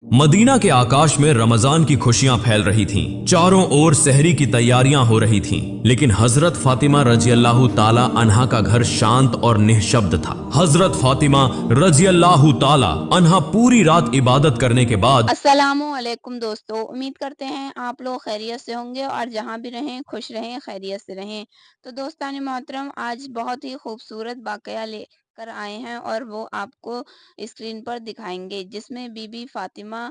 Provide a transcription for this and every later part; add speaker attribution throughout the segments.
Speaker 1: Medina के आकाश में रमजान की खुशियां फैल रही थीं। चारों ओर सहरी की तैयारियां हो रही थीं, लेकिन हजरत फातिमा रजी अल्लाह ताला अन्हा का घर शांत और निःशब्द था। हजरत फातिमा रजी अल्लाह ताला अन्हा पूरी रात इबादत करने के बाद
Speaker 2: अस्सलामु अलैकुम दोस्तों, उम्मीद करते हैं आप लोग खैरियत से होंगे और जहां भी रहें खुश रहें, खैरियत से रहें। तो दोस्तान मोहतरम, आज बहुत ही खूबसूरत वाकया लेकर आए हैं और वो आपको स्क्रीन पर दिखाएंगे, जिसमें बीबी फातिमा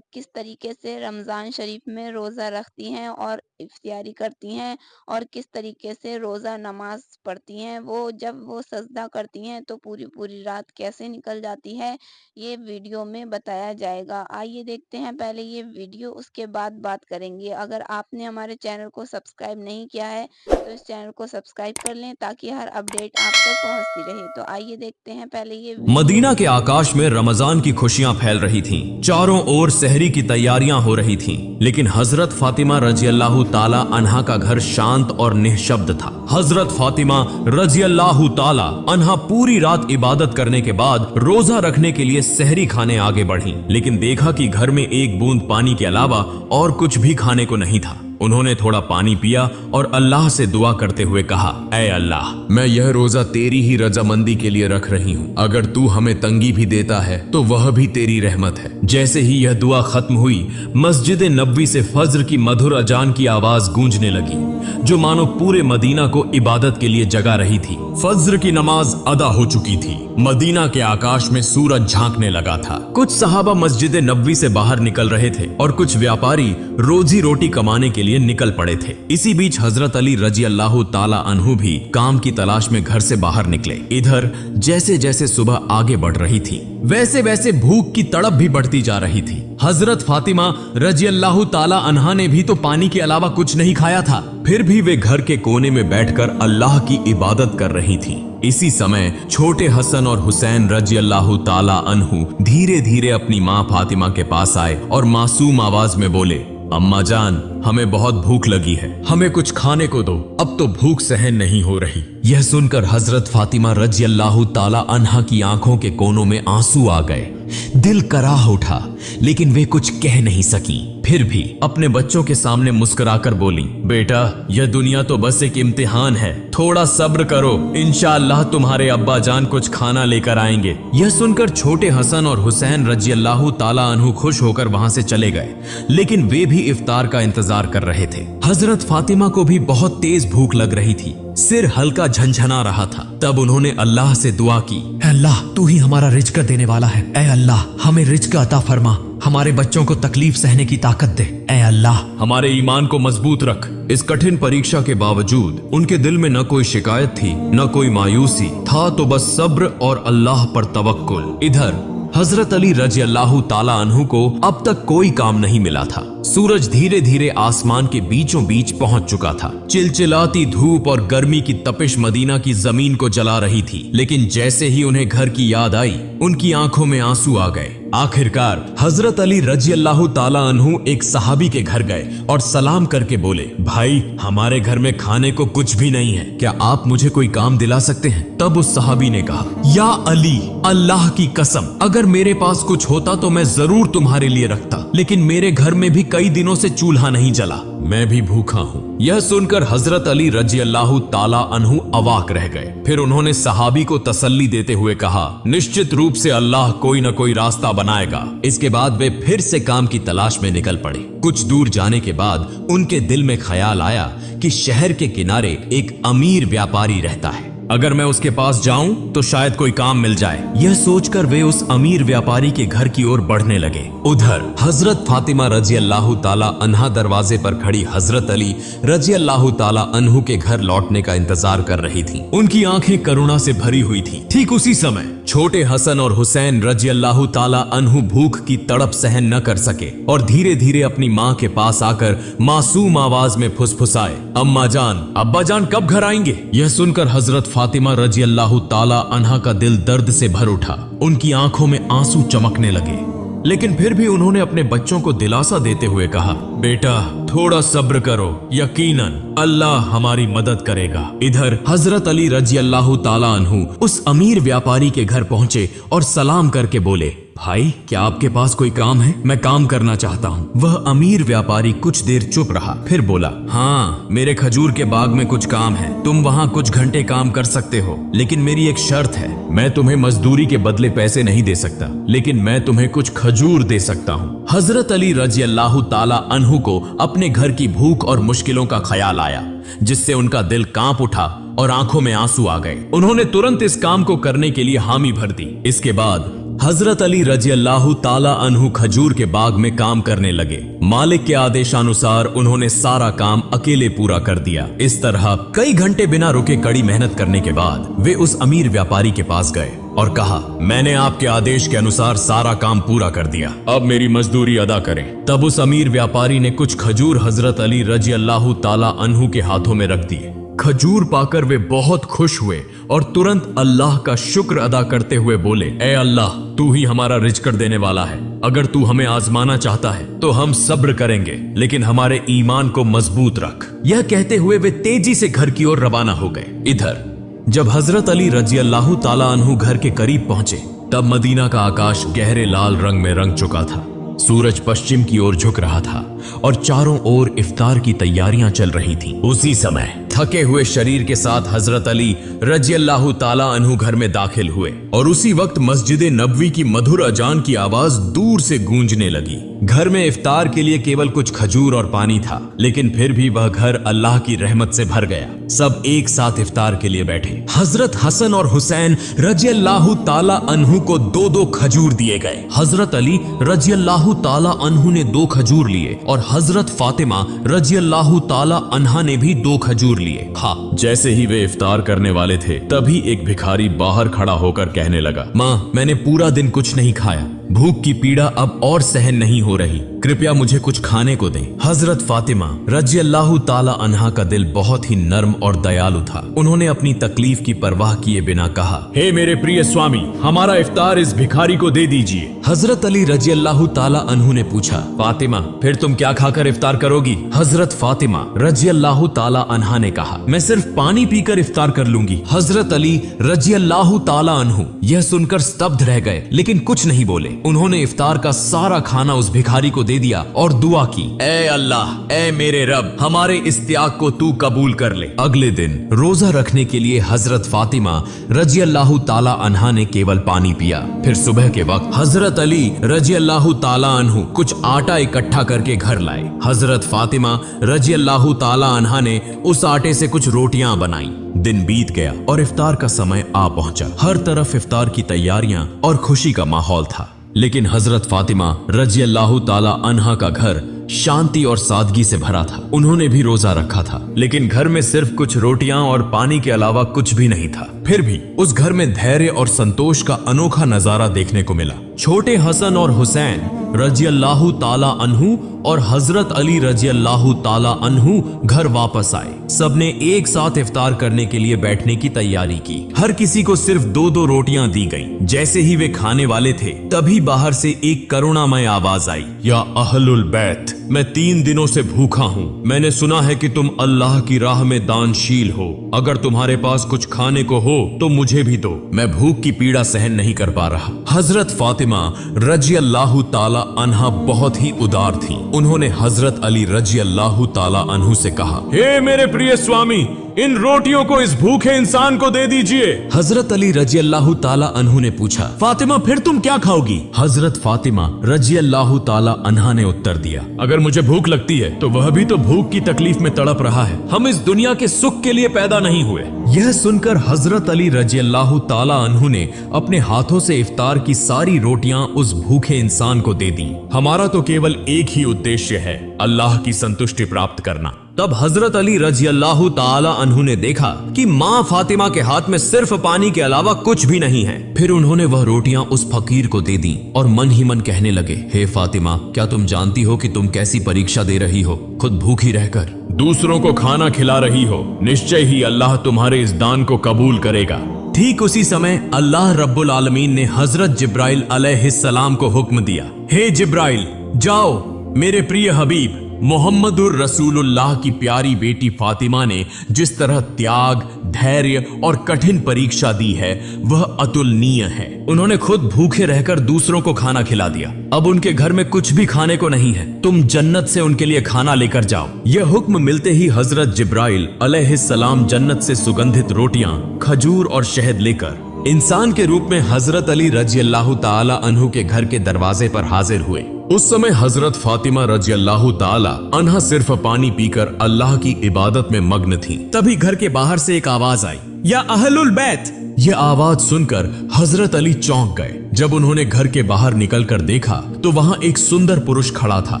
Speaker 2: किस तरीके से रमज़ान शरीफ में रोज़ा रखती हैं और इफ्तियारी करती हैं और किस तरीके से रोज़ा नमाज पढ़ती हैं। वो जब वो सजदा करती हैं तो पूरी पूरी रात कैसे निकल जाती है, ये वीडियो में बताया जाएगा। आइए देखते हैं पहले ये वीडियो, उसके बाद बात करेंगे। अगर आपने हमारे चैनल को सब्सक्राइब नहीं किया है तो इस चैनल को सब्सक्राइब कर लें ताकि हर अपडेट आप तक पहुंचती रहे। तो आइए देखते हैं पहले ये वीडियो।
Speaker 1: मदीना के आकाश में रमजान की खुशियां फैल रही थीं। चारों ओर सहरी की तैयारियां हो रही थीं, लेकिन हजरत फातिमा रजी अल्लाह ताला अन्हा का घर शांत और निःशब्द था। हजरत फातिमा रजी अल्लाह ताला अन्हा पूरी रात इबादत करने के बाद रोजा रखने के लिए सहरी खाने आगे बढ़ी, लेकिन देखा कि घर में एक बूंद पानी के अलावा और कुछ भी खाने को नहीं था। उन्होंने थोड़ा पानी पिया और अल्लाह से दुआ करते हुए कहा, ऐ अल्लाह, मैं यह रोजा तेरी ही रजामंदी के लिए रख रही हूँ। अगर तू हमें तंगी भी देता है तो वह भी तेरी रहमत है। जैसे ही यह दुआ खत्म हुई, मस्जिद नबवी से फज्र की मधुर अजान की आवाज गूंजने लगी, जो मानो पूरे मदीना को इबादत के लिए जगा रही थी। फज्र की नमाज अदा हो चुकी थी। मदीना के आकाश में सूरज झांकने लगा था। कुछ सहाबा मस्जिद नबवी से बाहर निकल रहे थे और कुछ व्यापारी रोजी रोटी कमाने के लिए निकल पड़े थे। इसी बीच हजरत अली रजी अल्लाह ताला अन्हु भी काम की तलाश में घर से बाहर निकले। इधर जैसे जैसे सुबह आगे बढ़ रही थी, वैसे वैसे भूख की तड़प भी बढ़ती जा रही थी। हजरत फातिमा रजी अल्लाह ताला अन्हा ने भी तो पानी के अलावा कुछ नहीं खाया था, फिर भी वे घर के कोने में बैठकर अल्लाह की इबादत कर रही थीं। इसी समय छोटे हसन और हुसैन रजी अल्लाह ताला अन्हु धीरे धीरे अपनी माँ फातिमा के पास आए और मासूम आवाज में बोले, अम्मा जान, हमें बहुत भूख लगी है, हमें कुछ खाने को दो, अब तो भूख सहन नहीं हो रही। यह सुनकर हजरत फातिमा रजी अल्लाह ताला अन्हा की आंखों के कोनों में आंसू आ गए। दिल कराह उठा, लेकिन वे कुछ कह नहीं सकी। फिर भी अपने बच्चों के सामने मुस्कुराकर बोली, बेटा, यह दुनिया तो बस एक इम्तिहान है, थोड़ा सब्र करो, इंशाअल्लाह तुम्हारे अब्बा जान कुछ खाना लेकर आएंगे। यह सुनकर छोटे हसन और हुसैन रजी अल्लाह ताला अन्हु खुश होकर वहां से चले गए, लेकिन वे भी इफ्तार का इंतजार कर रहे थे। हजरत फातिमा को भी बहुत तेज भूख लग रही थी, सिर हल्का झंझना रहा था। तब उन्होंने अल्लाह से दुआ की, अल्लाह, तू ही हमारा रिज्क देने वाला है। ऐ अल्लाह, हमें रिज्क अता फरमा, हमारे बच्चों को तकलीफ सहने की ताकत दे। ऐ अल्लाह, हमारे ईमान को मजबूत रख। इस कठिन परीक्षा के बावजूद उनके दिल में न कोई शिकायत थी, न कोई मायूसी था, तो बस सब्र और अल्लाह पर तवक्कुल। इधर हजरत अली रजी अल्लाह ताला अन्हु को अब तक कोई काम नहीं मिला था। सूरज धीरे धीरे आसमान के बीचों बीच पहुंच चुका था। चिलचिलाती धूप और गर्मी की तपिश मदीना की जमीन को जला रही थी, लेकिन जैसे ही उन्हें घर की याद आई, उनकी आंखों में आंसू आ गए। आखिरकार हजरत अली रजी अल्लाह ताला अन्हु एक सहाबी के घर गए और सलाम करके बोले, भाई, हमारे घर में खाने को कुछ भी नहीं है, क्या आप मुझे कोई काम दिला सकते हैं? तब उस सहाबी ने कहा, या अली, अल्लाह की कसम, अगर मेरे पास कुछ होता तो मैं जरूर तुम्हारे लिए रखता, लेकिन मेरे घर में भी कई दिनों से चूल्हा नहीं जला, मैं भी भूखा हूँ। यह सुनकर हजरत अली रजी अल्लाह ताला अन्हु अवाक रह गए। फिर उन्होंने सहाबी को तसल्ली देते हुए कहा, निश्चित रूप से अल्लाह कोई न कोई रास्ता बनाएगा। इसके बाद वे फिर से काम की तलाश में निकल पड़े। कुछ दूर जाने के बाद उनके दिल में ख्याल आया कि शहर के किनारे एक अमीर व्यापारी रहता है, अगर मैं उसके पास जाऊं तो शायद कोई काम मिल जाए। यह सोचकर वे उस अमीर व्यापारी के घर की ओर बढ़ने लगे। उधर हजरत फातिमा रजी अल्लाह ताला अन्हा दरवाजे पर खड़ी हजरत अली रजी अल्लाह ताला अन्हु के घर लौटने का इंतजार कर रही थी। उनकी आंखें करुणा से भरी हुई थी। ठीक उसी समय छोटे हसन और हुसैन रजी अल्लाह ताला अन्हु भूख की तड़प सहन न कर सके और धीरे धीरे अपनी माँ के पास आकर मासूम आवाज में फुसफुसाए, अम्मा जान, अब्बा जान कब घर आएंगे? यह सुनकर हजरत फातिमा रजी अल्लाह ताला अन्हा का दिल दर्द से भर उठा। उनकी आंखों में आंसू चमकने लगे, लेकिन फिर भी उन्होंने अपने बच्चों को दिलासा देते हुए कहा, बेटा, थोड़ा सब्र करो, यकीनन अल्लाह हमारी मदद करेगा। इधर हजरत अली रजी अल्लाह ताला अन्हु उस अमीर व्यापारी के घर पहुंचे और सलाम करके बोले, भाई क्या आपके पास कोई काम है? मैं काम करना चाहता हूँ। वह अमीर व्यापारी कुछ देर चुप रहा, फिर बोला, हाँ मेरे खजूर के बाग में कुछ काम है, तुम वहाँ कुछ घंटे काम कर सकते हो, लेकिन मेरी एक शर्त है। मैं तुम्हें मजदूरी के बदले पैसे नहीं दे सकता, लेकिन मैं तुम्हें कुछ खजूर दे सकता हूँ। हजरत अली रजी अल्लाह ताला अन्हु को अपने घर की भूख और मुश्किलों का ख्याल आया, जिससे उनका दिल कांप उठा और आंखों में आंसू आ गए। उन्होंने तुरंत इस काम को करने के लिए हामी भर दी। इसके बाद हजरत अली रजी अल्लाह ताला अन्हु खजूर के बाग में काम करने लगे। मालिक के आदेशानुसार उन्होंने सारा काम अकेले पूरा कर दिया। इस तरह कई घंटे बिना रुके कड़ी मेहनत करने के बाद वे उस अमीर व्यापारी के पास गए और कहा, मैंने आपके आदेश के अनुसार सारा काम पूरा कर दिया, अब मेरी मजदूरी अदा करें। तब उस अमीर व्यापारी ने कुछ खजूर हजरत अली रजी अल्लाह ताला अन्हु के हाथों में रख दिए। खजूर पाकर वे बहुत खुश हुए और तुरंत अल्लाह का शुक्र अदा करते हुए बोले, ए अल्लाह, तू ही हमारा रिज़्क़ देने वाला है। अगर तू हमें आजमाना चाहता है तो हम सब्र करेंगे, लेकिन हमारे ईमान को मजबूत रख। यह कहते हुए वे तेजी से घर की ओर रवाना हो गए। इधर जब हजरत अली रजी अल्लाह ताला अन्हु घर के करीब पहुंचे, तब मदीना का आकाश गहरे लाल रंग में रंग चुका था। सूरज पश्चिम की ओर झुक रहा था और चारों ओर इफ्तार की तैयारियां चल रही थीं। उसी समय थके हुए शरीर के साथ हजरत अली रजी अल्लाह ताला अन्हु घर में दाखिल हुए और उसी वक्त मस्जिद नबवी की मधुर अजान की आवाज दूर से गूंजने लगी। घर में इफ्तार के लिए केवल कुछ खजूर और पानी था, लेकिन फिर भी वह घर अल्लाह की रहमत से भर गया। सब एक साथ इफ्तार के लिए बैठे। हजरत हसन और हुसैन रजी अल्लाह ताला अन्हु को 2-2 खजूर दिए गए। हजरत अली रजी अल्लाह ताला अन्हु ने 2 खजूर लिए और हजरत फातिमा रजी अल्लाह ताला अन्हा ने भी 2 खजूर लिए। हाँ, जैसे ही वे इफ्तार करने वाले थे, तभी एक भिखारी बाहर खड़ा होकर कहने लगा, माँ, मैंने पूरा दिन कुछ नहीं खाया, भूख की पीड़ा अब और सहन नहीं हो रही, कृपया मुझे कुछ खाने को दें। हजरत फातिमा रजी अल्लाह ताला अन्हा का दिल बहुत ही नर्म और दयालु था। उन्होंने अपनी तकलीफ की परवाह किए बिना कहा, हे मेरे प्रिय स्वामी, हमारा इफ्तार इस भिखारी को दे दीजिए। हजरत अली रजी अल्लाह ताला अन्हु ने पूछा, फातिमा, फिर तुम क्या खाकर इफ्तार करोगी? हजरत फातिमा रजी अल्लाह ताला अन्हा ने कहा, मैं सिर्फ पानी पीकर इफ्तार कर लूंगी। हजरत अली रजी अल्लाह ताला अन्हु यह सुनकर स्तब्ध रह गए, लेकिन कुछ नहीं बोले। उन्होंने इफ्तार का सारा खाना उस भिखारी को दे दिया और दुआ की, ए अल्लाह, ए मेरे रब, हमारे इस त्याग को तू कबूल कर ले। अगले दिन रोजा रखने के लिए हजरत फातिमा रजी अल्लाह ताला अन्हा ने केवल पानी पिया। फिर सुबह के वक्त हजरत अली रजी अल्लाह ताला अन्हु कुछ आटा इकट्ठा करके घर लाए। हजरत फातिमा रजी अल्लाह ताला अन्हा ने उस आटे से कुछ रोटियां बनाई। दिन बीत गया और इफ्तार का समय आ पहुंचा। हर तरफ इफ्तार की तैयारियां और खुशी का माहौल था, लेकिन हजरत फातिमा रजी अल्लाह ताला अन्हा का घर शांति और सादगी से भरा था। उन्होंने भी रोजा रखा था, लेकिन घर में सिर्फ कुछ रोटियां और पानी के अलावा कुछ भी नहीं था। फिर भी उस घर में धैर्य और संतोष का अनोखा नजारा देखने को मिला। छोटे हसन और हुसैन रजी अल्लाह ताला अन्हु और हजरत अली रजी अल्लाह ताला अन्हु घर वापस आए। सबने एक साथ इफ्तार करने के लिए बैठने की तैयारी की। हर किसी को सिर्फ 2-2 रोटियां दी गईं। जैसे ही वे खाने वाले थे, तभी बाहर से एक करुणामय आवाज आई, या अहलुल बैत, मैं 3 दिनों से भूखा हूँ। मैंने सुना है कि तुम अल्लाह की राह में दानशील हो। अगर तुम्हारे पास कुछ खाने को हो तो मुझे भी दो, मैं भूख की पीड़ा सहन नहीं कर पा रहा। हजरत फातिमा रजी अल्लाह ताला अन्हा बहुत ही उदार थी। उन्होंने हजरत अली रजी अल्लाह ताला अन्हु से कहा, हे मेरे प्रिय स्वामी, इन रोटियों को इस भूखे इंसान को दे दीजिए। हजरत अली रजी अल्लाह ताला अन्हु ने पूछा, फातिमा, फिर तुम क्या खाओगी? हजरत फातिमा रजी अल्लाह ताला अन्हा ने उत्तर दिया, अगर मुझे भूख लगती है तो वह भी तो भूख की तकलीफ में तड़प रहा है। हम इस दुनिया के सुख के लिए पैदा नहीं हुए। यह सुनकर हजरत अली रजी अल्लाह ताला अन्हु ने अपने हाथों से इफ्तार की सारी रोटियां उस भूखे इंसान को दे दी। हमारा तो केवल एक ही उद्देश्य है, अल्लाह की संतुष्टि प्राप्त करना। तब हजरत अली रजी अल्लाह ताला अन्हु ने देखा कि माँ फातिमा के हाथ में सिर्फ पानी के अलावा कुछ भी नहीं है। फिर उन्होंने वह रोटियां उस फकीर को दे दी और मन ही मन कहने लगे, हे फातिमा, क्या तुम जानती हो कि तुम कैसी परीक्षा दे रही हो? खुद भूखी रहकर दूसरों को खाना खिला रही हो। निश्चय ही अल्लाह तुम्हारे इस दान को कबूल करेगा। ठीक उसी समय अल्लाह रब्बुल आलमीन ने हजरत जिब्राइल अलैहिस्सलाम को हुक्म दिया, हे जिब्राइल, जाओ, मेरे प्रिय हबीब, मोहम्मदुर रसूलुल्लाह की प्यारी बेटी फातिमा ने जिस तरह त्याग, धैर्य और कठिन परीक्षा दी है वह अतुलनीय है। उन्होंने खुद भूखे रहकर दूसरों को खाना खिला दिया। अब उनके घर में कुछ भी खाने को नहीं है, तुम जन्नत से उनके लिए खाना लेकर जाओ। यह हुक्म मिलते ही हजरत जिब्राइल अलैहिस्सलाम जन्नत से सुगंधित रोटियां, खजूर और शहद लेकर इंसान के रूप में हजरत अली रज़ियल्लाहु ताला अन्हु के घर के दरवाजे पर हाजिर हुए। उस समय हजरत फातिमा रज़ियल्लाहु ताला अन्हा सिर्फ पानी पीकर अल्लाह की इबादत में मग्न थी। तभी घर के बाहर से एक आवाज आई, या अहलुल बैत। यह आवाज सुनकर हजरत अली चौंक गए। जब उन्होंने घर के बाहर निकलकर देखा तो वहां एक सुंदर पुरुष खड़ा था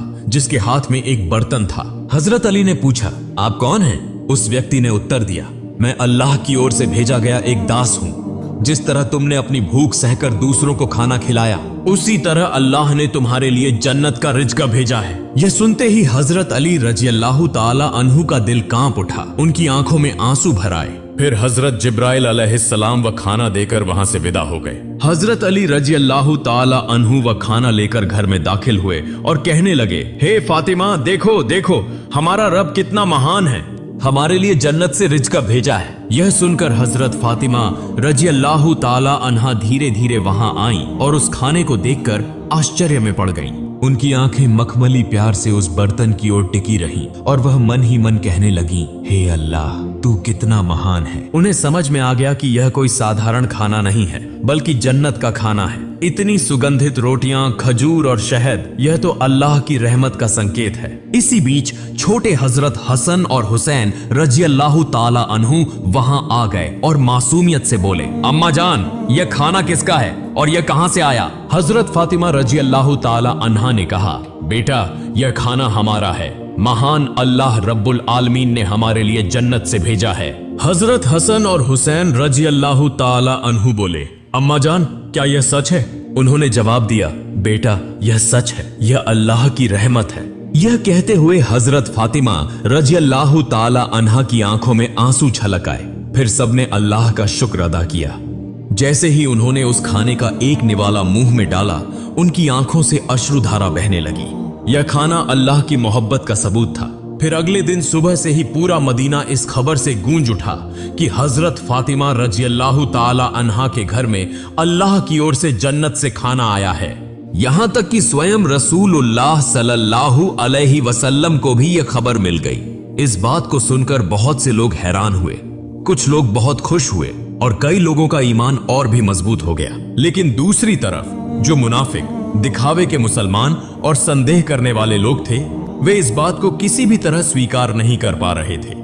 Speaker 1: जिसके हाथ में एक बर्तन था। हजरत अली ने पूछा, आप कौन हैं? उस व्यक्ति ने उत्तर दिया, मैं अल्लाह की ओर से भेजा गया एक दास हूँ। जिस तरह तुमने अपनी भूख सहकर दूसरों को खाना खिलाया, उसी तरह अल्लाह ने तुम्हारे लिए जन्नत का रिज़्क़ भेजा है। यह सुनते ही हजरत अली रज़ियल्लाहु ताला अन्हु का दिल कांप उठा, उनकी आंखों में आंसू भर आए। फिर हजरत जिब्राइल अलैहिस्सलाम व खाना देकर वहां से विदा हो गए। हजरत अली रज़ियल्लाहु ताला अन्हु व खाना लेकर घर में दाखिल हुए और कहने लगे, हे फातिमा, देखो देखो हमारा रब कितना महान है, हमारे लिए जन्नत से रिज़्क़ भेजा है। यह सुनकर हजरत फातिमा रज़ियल्लाहु ताला अन्हा धीरे धीरे वहां आई और उस खाने को देखकर आश्चर्य में पड़ गईं। उनकी आंखें मखमली प्यार से उस बर्तन की ओर टिकी रहीं और वह मन ही मन कहने लगी, हे अल्लाह, तू कितना महान है। उन्हें समझ में आ गया कि यह कोई साधारण खाना नहीं है बल्कि जन्नत का खाना है। इतनी सुगंधित रोटियां, खजूर और शहद, यह तो अल्लाह की रहमत का संकेत है। इसी बीच छोटे हजरत हसन और हुसैन रज़ियल्लाहु ताला अन्हु वहां आ गए और मासूमियत से बोले, अम्मा जान, यह खाना किसका है और यह कहां से आया? हजरत फातिमा रज़ियल्लाहु ताला अन्हा ने कहा, बेटा, यह खाना हमारा है, महान अल्लाह रब्बुल आलमीन ने हमारे लिए जन्नत से भेजा है। हजरत हसन और हुसैन रज़ियल्लाहु ताला अन्हु बोले, अम्मा जान, क्या यह सच है? उन्होंने जवाब दिया, बेटा, यह सच है, यह अल्लाह की रहमत है। यह कहते हुए हजरत फातिमा रज़ियल्लाहु ताला अन्हा की आंखों में आंसू छलक आए। फिर सबने अल्लाह का शुक्र अदा किया। जैसे ही उन्होंने उस खाने का एक निवाला मुंह में डाला, उनकी आंखों से अश्रुधारा बहने लगी। यह खाना अल्लाह की मोहब्बत का सबूत था। फिर अगले दिन सुबह से ही पूरा मदीना इस खबर से गूंज उठा कि हजरत फातिमा रज़ियल्लाहु ताला अन्हा के घर में अल्लाह की ओर से जन्नत से खाना आया है। यहां तक कि स्वयं रसूलुल्लाह सल्लल्लाहु अलैहि वसल्लम को भी यह खबर मिल गई। इस बात को सुनकर बहुत से लोग हैरान हुए, कुछ लोग बहुत खुश हुए और कई लोगों का ईमान और भी मजबूत हो गया। लेकिन दूसरी तरफ जो मुनाफिक, दिखावे के मुसलमान और संदेह करने वाले लोग थे, वे इस बात को किसी भी तरह स्वीकार नहीं कर पा रहे थे।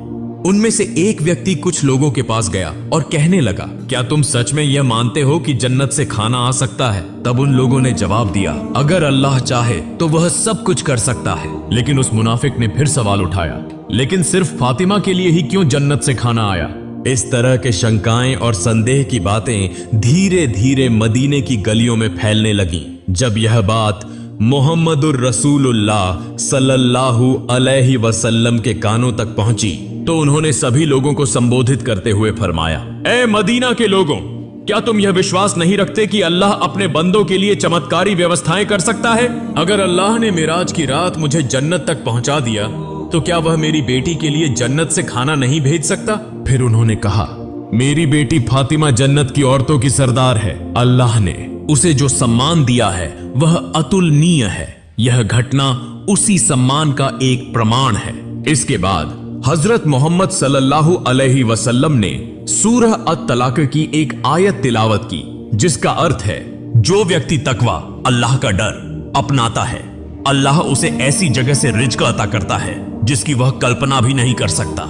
Speaker 1: उनमें से एक व्यक्ति कुछ लोगों के पास गया और कहने लगा, क्या तुम सच में यह मानते हो कि जन्नत से खाना आ सकता है? तब उन लोगों ने जवाब दिया, अगर अल्लाह चाहे तो वह सब कुछ कर सकता है। लेकिन उस मुनाफिक ने फिर सवाल उठाया, लेकिन सिर्फ फातिमा के लिए ही क्यों जन्नत से खाना आया? इस तरह के शंकाएं और संदेह की बातें धीरे धीरे मदीने की गलियों में फैलने लगीं। जब यह बात मोहम्मदुर रसूलुल्लाह सल्लल्लाहु अलैहि वसल्लम के कानों तक पहुंची तो उन्होंने सभी लोगों को संबोधित करते हुए फरमाया, ए मदीना के लोगों, क्या तुम यह विश्वास नहीं रखते कि अल्लाह अपने बंदों के लिए चमत्कारी व्यवस्थाएं कर सकता है? अगर अल्लाह ने मिराज की रात मुझे जन्नत तक पहुंचा दिया तो क्या वह मेरी बेटी के लिए जन्नत से खाना नहीं भेज सकता? फिर उन्होंने कहा, मेरी बेटी फातिमा जन्नत की औरतों की सरदार है। अल्लाह ने उसे जो सम्मान दिया है वह अतुलनीय है। यह घटना उसी सम्मान का एक प्रमाण है। इसके बाद हजरत मोहम्मद सल्लल्लाहु अलैहि वसल्लम ने सूरह अत-तलाक की एक आयत तिलावत की, जिसका अर्थ है, जो व्यक्ति तकवा, अल्लाह का डर अपनाता है, अल्लाह उसे ऐसी जगह से रिज़्क़ अता करता है जिसकी वह कल्पना भी नहीं कर सकता।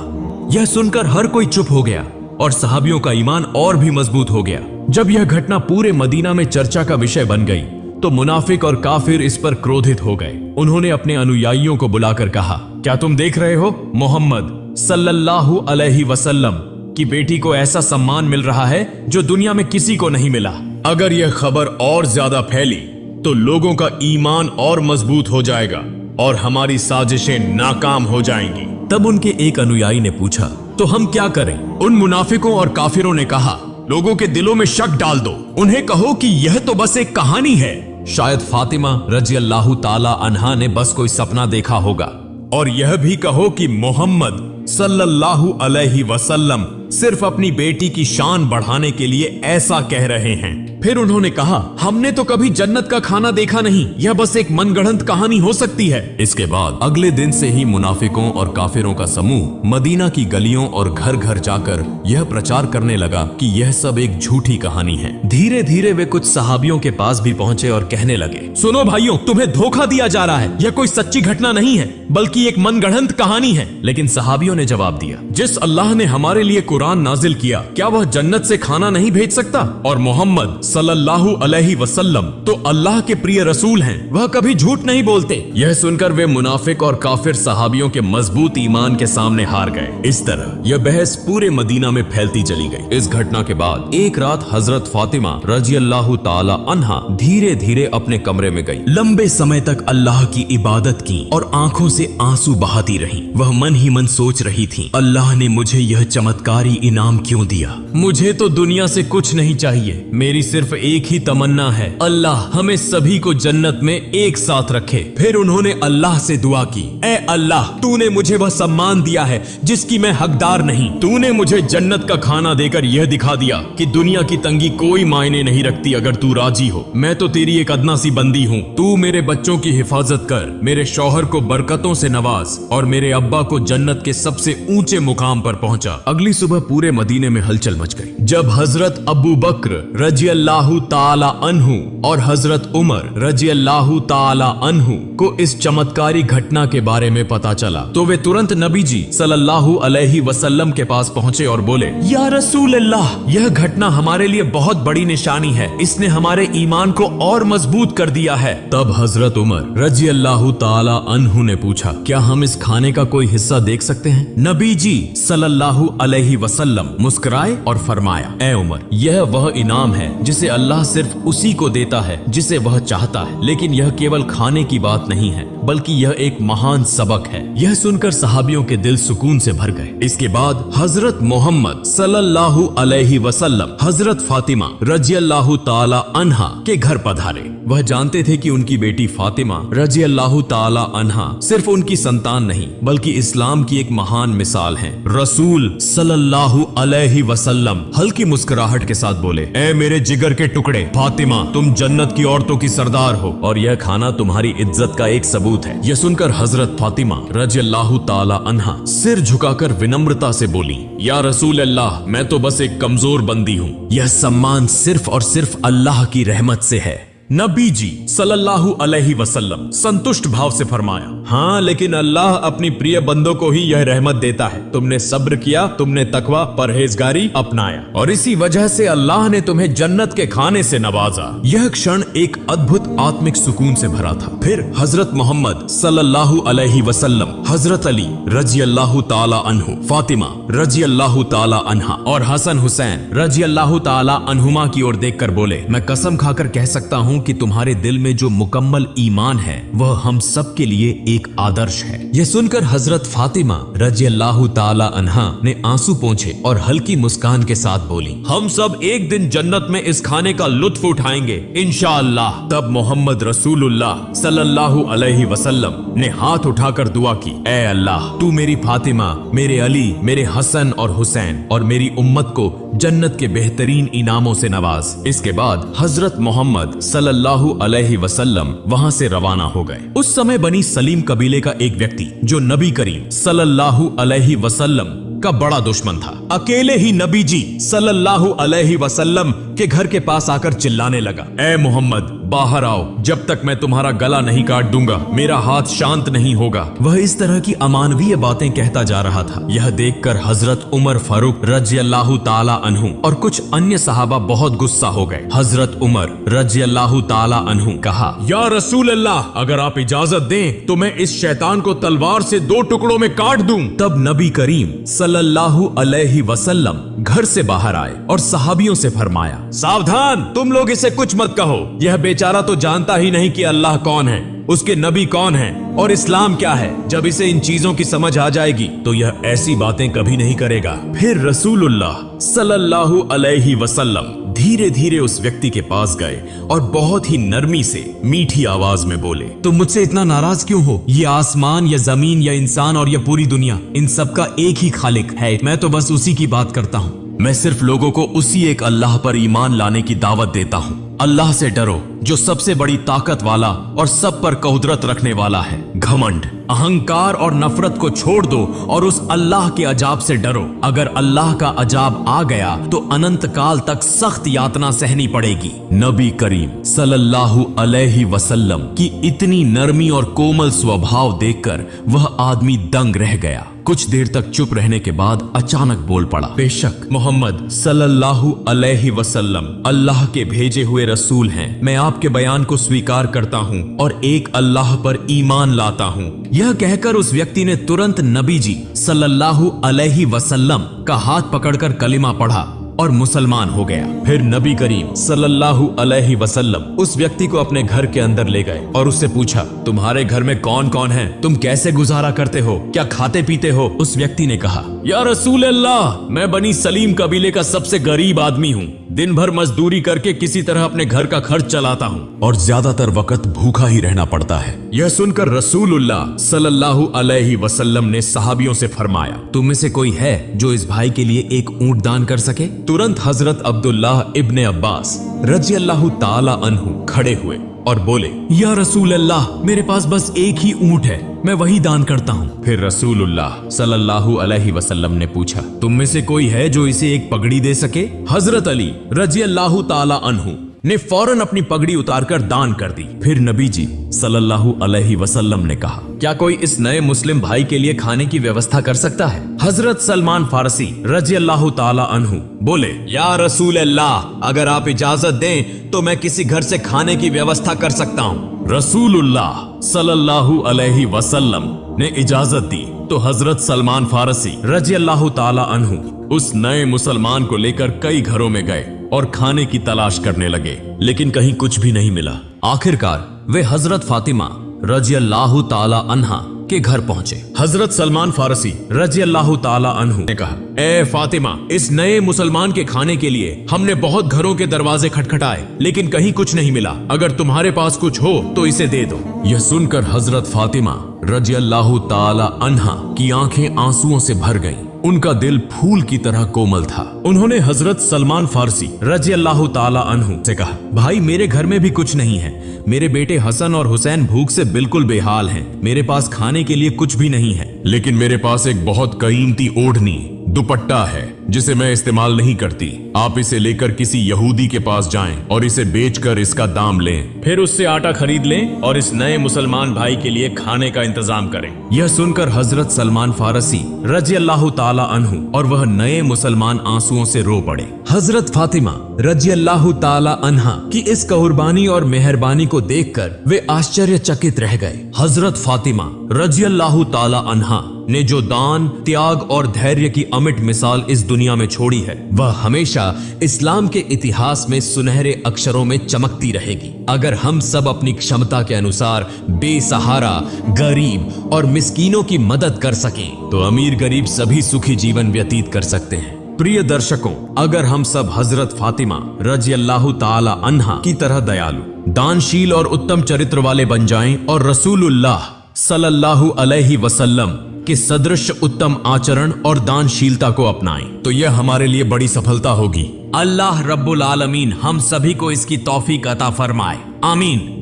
Speaker 1: यह सुनकर हर कोई चुप हो गया और सहाबियों का ईमान और भी मजबूत हो गया। जब यह घटना पूरे मदीना में चर्चा का विषय बन गई तो मुनाफिक और काफिर इस पर क्रोधित हो गए। उन्होंने अपने अनुयायियों को बुलाकर कहा, क्या तुम देख रहे हो, मोहम्मद सल्लल्लाहु अलैहि वसल्लम की बेटी को ऐसा सम्मान मिल रहा है जो दुनिया में किसी को नहीं मिला। अगर यह खबर और ज्यादा फैली तो लोगों का ईमान और मजबूत हो जाएगा और हमारी साजिशें नाकाम हो जाएंगी। तब उनके एक अनुयायी ने पूछा, तो हम क्या करें? उन मुनाफिकों और काफिरों ने कहा, लोगों के दिलों में शक डाल दो, उन्हें कहो कि यह तो बस एक कहानी है। शायद फातिमा रज़ियल्लाहु ताला अन्हा ने बस कोई सपना देखा होगा। और यह भी कहो कि मोहम्मद सल्लल्लाहु अलैहि वसल्लम सिर्फ अपनी बेटी की शान बढ़ाने के लिए ऐसा कह रहे हैं। फिर उन्होंने कहा, हमने तो कभी जन्नत का खाना देखा नहीं, यह बस एक मनगढ़ंत कहानी हो सकती है। इसके बाद अगले दिन से ही मुनाफिकों और काफिरों का समूह मदीना की गलियों और घर घर जाकर यह प्रचार करने लगा कि यह सब एक झूठी कहानी है। धीरे धीरे वे कुछ सहाबियों के पास भी पहुंचे और कहने लगे, सुनो भाइयों, तुम्हें धोखा दिया जा रहा है, यह कोई सच्ची घटना नहीं है बल्कि एक मनगढ़ंत कहानी है। लेकिन सहाबियों ने जवाब दिया, जिस अल्लाह ने हमारे लिए कुरान नाजिल किया, क्या वह जन्नत से खाना नहीं भेज सकता? और मोहम्मद सल्लल्लाहु अलैहि वसल्लम तो अल्लाह के प्रिय रसूल हैं, वह कभी झूठ नहीं बोलते। यह सुनकर वे मुनाफिक और काफिर सहाबियों के मजबूत ईमान के सामने हार गए। इस तरह यह बहस पूरे मदीना में फैलती चली गई। इस घटना के बाद एक रात हजरत फातिमा रजियल्लाहु ताला अन्हा धीरे धीरे अपने कमरे में गई। लंबे समय तक अल्लाह की इबादत की और आंखों से आंसू बहाती रही। वह मन ही मन सोच रही थी, अल्लाह ने मुझे यह चमत्कारी इनाम क्यों दिया? मुझे तो दुनिया से कुछ नहीं चाहिए, मेरी सिर्फ एक ही तमन्ना है, अल्लाह हमें सभी को जन्नत में एक साथ रखे। फिर उन्होंने अल्लाह से दुआ की, ऐ अल्लाह, तूने मुझे वह सम्मान दिया है जिसकी मैं हकदार नहीं। तूने मुझे जन्नत का खाना देकर यह दिखा दिया कि दुनिया की तंगी कोई मायने नहीं रखती अगर तू राजी हो। मैं तो तेरी एक अदना सी बंदी हूँ। तू मेरे बच्चों की हिफाजत कर, मेरे शौहर को बरकतों से नवाज और मेरे अब्बा को जन्नत के सबसे ऊंचे मुकाम पर पहुंचा। अगली सुबह पूरे मदीने में हलचल मच गई। जब हजरत अबू बक्र रजियल्लाहु ताला अन्हु और हजरत उमर रजियल्लाहु ताला अन्हु को इस चमत्कारी घटना के बारे में पता चला तो वे तुरंत नबी जी सल्लल्लाहु अलैहि वसल्लम के पास पहुंचे और बोले, या रसूल अल्लाह, यह घटना हमारे लिए बहुत बड़ी निशानी है, इसने हमारे ईमान को और मजबूत कर दिया है। तब हजरत उमर रजियल्लाहु ताला अन्हु ने पूछा, क्या हम इस खाने का कोई हिस्सा देख सकते हैं? नबी जी सल्लल्लाहु अलैहि वसल्लम मुस्कुराए और फरमाया, ए उमर, यह वह इनाम है जिसे अल्लाह सिर्फ उसी को देता है जिसे वह चाहता है। लेकिन यह केवल खाने की बात नहीं है बल्कि यह एक महान सबक है। यह सुनकर सहाबियों के दिल सुकून से भर गए। इसके बाद हजरत मोहम्मद सल्लल्लाहु अलैहि वसल्लम हजरत फातिमा रजियल्लाहु ताला अन्हा के घर पधारे। वह जानते थे कि उनकी बेटी फातिमा रजियल्लाहु ताला अन्हा सिर्फ उनकी संतान नहीं बल्कि इस्लाम की एक महान मिसाल है। रसूल सल्लल्लाहु अलैहि वसल्लम हल्की मुस्कुराहट के साथ बोले, ए मेरे जिगर के टुकड़े, फातिमा, तुम जन्नत की औरतों की सरदार हो और यह खाना तुम्हारी इज्जत का एक सबूत है। यह सुनकर हजरत फातिमा रजियल्लाहु ताला अन्हा सिर झुकाकर विनम्रता से बोली, या रसूल अल्लाह, मैं तो बस एक कमजोर बंदी हूँ, यह सम्मान सिर्फ और सिर्फ अल्लाह की रहमत से है। नबी जी सल्लल्लाहु अलैहि वसल्लम संतुष्ट भाव से फरमाया, हाँ, लेकिन अल्लाह अपनी प्रिय बंदों को ही यह रहमत देता है। तुमने सब्र किया, तुमने तकवा परहेजगारी अपनाया और इसी वजह से अल्लाह ने तुम्हें जन्नत के खाने से नवाजा। यह क्षण एक अद्भुत आत्मिक सुकून से भरा था। फिर हजरत मोहम्मद सल्लल्लाहु अलैहि वसल्लम हजरत अली रजियल्लाहु ताला अन्हु, फातिमा रजियल्लाहु ताला अन्हा और हसन हुसैन रजियल्लाहु ताला अन्हुमा की ओर देखकर बोले, मैं कसम खाकर कह सकता हूँ कि तुम्हारे दिल में जो मुकम्मल ईमान है वह हम सब के लिए एक आदर्श है। यह सुनकर हजरत फातिमा रजियल्लाहु ताला अन्हा ने आंसू पोंछे और हल्की मुस्कान के साथ बोली, हम सब एक दिन जन्नत में इस खाने का लुत्फ उठाएंगे इंशाअल्लाह। तब मोहम्मद रसूलुल्लाह सल्लल्लाहु अलैहि वसल्लम ने हाथ उठाकर दुआ की, ए अल्लाह, तू मेरी फातिमा, मेरे अली, मेरे हसन और हुसैन और मेरी उम्मत को जन्नत के बेहतरीन इनामों से नवाज। इसके बाद हजरत मोहम्मद सल्लल्लाहु अलैहि वसल्लम वहां से रवाना हो गए। उस समय बनी सलीम कबीले का एक व्यक्ति जो नबी करीम सल्लल्लाहु अलैहि वसल्लम का बड़ा दुश्मन था, अकेले ही नबी जी सल्लल्लाहु अलैहि वसल्लम के घर के पास आकर चिल्लाने लगा, ए मोहम्मद, बाहर आओ, जब तक मैं तुम्हारा गला नहीं काट दूंगा मेरा हाथ शांत नहीं होगा। वह इस तरह की अमानवीय बातें कहता जा रहा था। यह देखकर हजरत उमर फारूक रजियल्लाहु ताला अन्हु और कुछ अन्य सहाबा बहुत गुस्सा हो गए। हजरत उमर रजियल्लाहु ताला अन्हु कहा, या रसूल अल्लाह, अगर आप इजाजत दें तो मैं इस शैतान को तलवार से 2 टुकड़ों में काट दूं। तब नबी करीम सल्लल्लाहु अलैहि वसल्लम घर से बाहर आए और सहाबियों से फरमाया, सावधान, तुम लोग इसे कुछ मत कहो, यह बेचारा तो जानता ही नहीं कि अल्लाह कौन है, उसके नबी कौन हैं और इस्लाम क्या है। जब इसे इन चीजों की समझ आ जाएगी तो यह ऐसी बातें कभी नहीं करेगा। फिर रसूलुल्लाह सल्लल्लाहु अलैहि वसल्लम धीरे धीरे उस व्यक्ति के पास गए और बहुत ही नरमी से मीठी आवाज में बोले, तुम मुझसे इतना नाराज क्यों हो? ये आसमान या जमीन या इंसान और ये पूरी दुनिया, इन सब का एक ही खालिक है। मैं तो बस उसी की बात करता हूँ। मैं सिर्फ लोगों को उसी एक अल्लाह पर ईमान लाने की दावत देता हूँ। अल्लाह से डरो जो सबसे बड़ी ताकत वाला और सब पर कुदरत रखने वाला है। घमंड, अहंकार और नफरत को छोड़ दो और उस अल्लाह के अजाब से डरो। अगर अल्लाह का अजाब आ गया तो अनंत काल तक सख्त यातना सहनी पड़ेगी। नबी करीम सल्लल्लाहु अलैहि वसल्लम की इतनी नरमी और कोमल स्वभाव देखकर वह आदमी दंग रह गया। कुछ देर तक चुप रहने के बाद अचानक बोल पड़ा, बेशक मोहम्मद सल्लल्लाहु अलैहि वसल्लम अल्लाह के भेजे हुए रसूल हैं। मैं आपके बयान को स्वीकार करता हूँ और एक अल्लाह पर ईमान लाता हूँ। यह कहकर उस व्यक्ति ने तुरंत नबी जी सल्लल्लाहु अलैहि वसल्लम का हाथ पकड़कर कलिमा पढ़ा और मुसलमान हो गया। फिर नबी करीम सल्लल्लाहु अलैहि वसल्लम उस व्यक्ति को अपने घर के अंदर ले गए और उससे पूछा, तुम्हारे घर में कौन कौन है? तुम कैसे गुजारा करते हो? क्या खाते पीते हो? उस व्यक्ति ने कहा, या रसूल अल्लाह, मैं बनी सलीम कबीले का सबसे गरीब आदमी हूँ। दिन भर मजदूरी करके किसी तरह अपने घर का खर्च चलाता हूँ और ज्यादातर वक्त भूखा ही रहना पड़ता है। यह सुनकर रसूलुल्लाह सल्लल्लाहु अलैहि वसल्लम ने सहाबियों से फरमाया, तुम में से कोई है जो इस भाई के लिए एक ऊंट दान कर सके? तुरंत हजरत अब्दुल्लाह इब्ने अब्बास रज़ियल्लाहु ताला अन्हु खड़े हुए और बोले, या रसूल अल्लाह, मेरे पास बस एक ही ऊंट है, मैं वही दान करता हूँ। फिर रसूलुल्लाह सल्लल्लाहु अलैहि वसल्लम ने पूछा, तुम में से कोई है जो इसे एक पगड़ी दे सके? हजरत अली रज़ियल्लाहु ताला अन्हु ने फौरन अपनी पगड़ी उतारकर दान कर दी। फिर नबी जी सल्लल्लाहु अलैहि वसल्लम ने कहा, क्या कोई इस नए मुस्लिम भाई के लिए खाने की व्यवस्था कर सकता है? हजरत सलमान फारसी रज़ियल्लाहु ताला अन्हु बोले, या रसूल अल्लाह, अगर आप इजाजत दें तो मैं किसी घर से खाने की व्यवस्था कर सकता हूँ। रसूलुल्लाह सल्लल्लाहु अलैहि वसल्लम ने इजाजत दी तो हजरत सलमान फारसी रज़ियल्लाहु ताला अन्हु उस नए मुसलमान को लेकर कई घरों में गए और खाने की तलाश करने लगे, लेकिन कहीं कुछ भी नहीं मिला। आखिरकार वे हजरत फातिमा रज़ियल्लाहु ताला अन्हा के घर पहुंचे। हजरत सलमान फारसी रज़ियल्लाहु ताला अन्हु ने कहा, ए फातिमा, इस नए मुसलमान के खाने के लिए हमने बहुत घरों के दरवाजे खटखटाए, लेकिन कहीं कुछ नहीं मिला। अगर तुम्हारे पास कुछ हो तो इसे दे दो। यह सुनकर हजरत फातिमा रज़ियल्लाहु ताला अन्हा की आंखें आंसुओं से भर गईं। उनका दिल फूल की तरह कोमल था। उन्होंने हजरत सलमान फारसी रज़ियल्लाहु ताला अन्हु से कहा, भाई, मेरे घर में भी कुछ नहीं है। मेरे बेटे हसन और हुसैन भूख से बिल्कुल बेहाल हैं। मेरे पास खाने के लिए कुछ भी नहीं है, लेकिन मेरे पास एक बहुत कीमती ओढ़नी दुपट्टा है जिसे मैं इस्तेमाल नहीं करती। आप इसे लेकर किसी यहूदी के पास जाएं और इसे बेचकर इसका दाम लें, फिर उससे आटा खरीद लें और इस नए मुसलमान भाई के लिए खाने का इंतजाम करें। यह सुनकर हजरत सलमान फारसी रज़ियल्लाहु ताला अन्हु और वह नए मुसलमान आंसुओं से रो पड़े। हजरत फातिमा रज़ियल्लाहु ताला अन्हा की इस कुर्बानी और मेहरबानी को देखकर वे आश्चर्यचकित रह गए। हजरत फातिमा रज़ियल्लाहु ताला अन्हा ने जो दान, त्याग और धैर्य की अमिट मिसाल इस दुनिया में छोड़ी है, वह हमेशा इस्लाम के इतिहास में सुनहरे अक्षरों में चमकती रहेगी। अगर हम सब अपनी क्षमता के अनुसार बेसहारा, गरीब और मिस्कीनों की मदद कर सकें तो अमीर गरीब सभी सुखी जीवन व्यतीत कर सकते हैं। प्रिय दर्शकों, अगर हम सब हजरत फातिमा रज़ियल्लाहु ताला अन्हा की तरह दयालु, दानशील और उत्तम चरित्र वाले बन जाएं और रसूलुल्लाह सल्लल्लाहु अलैहि वसल्लम के सदृश उत्तम आचरण और दानशीलता को अपनाएं तो यह हमारे लिए बड़ी सफलता होगी। अल्लाह रब्बुल आलमीन हम सभी को इसकी तौफीक अता फरमाए। आमीन।